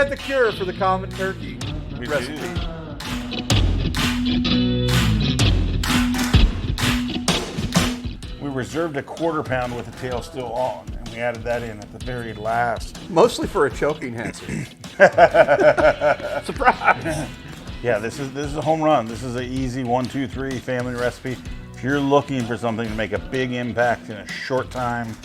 have the cure for the common turkey recipe. We reserved a quarter pound with the tail still on, and we added that in at the very last. Mostly for a choking hazard. Surprise! Yeah, this is a home run. This is an easy 1, 2, 3 family recipe. If you're looking for something to make a big impact in a short time,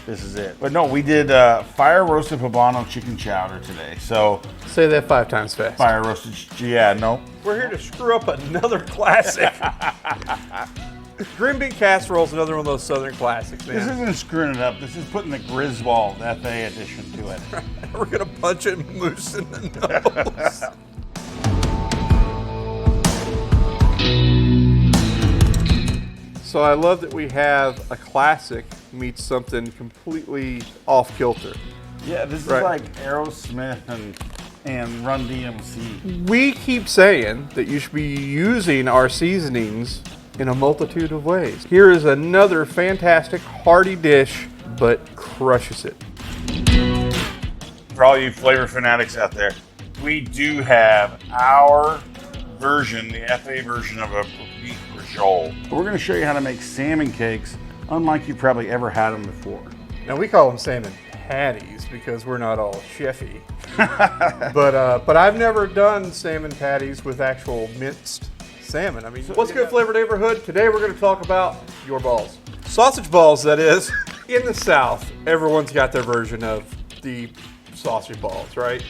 this is it. But no, we did fire roasted poblano chicken chowder today. So Say that 5 times fast. fire roasted, yeah, no. We're here to screw up another classic. Green bean casserole is another one of those Southern classics, This man. isn't screwing it up. This is putting the Griswold FA edition to it. We're gonna punch it moose in the nose. So I love that we have a classic meets something completely off kilter. Yeah, this is Right. like Aerosmith and Run DMC. We keep saying that you should be using our seasonings in a multitude of ways. Here is another fantastic hearty dish, but crushes it. For all you flavor fanatics out there, we do have our version, the FA version of a beef brajol. We're going to show you how to make salmon cakes, unlike you've probably ever had them before. Now we call them salmon patties because we're not all chefy. but I've never done salmon patties with actual minced salmon. I mean, what's good, Flavor Neighborhood? Today we're going to talk about your balls. Sausage balls, that is. In the South, everyone's got their version of the sausage balls, right?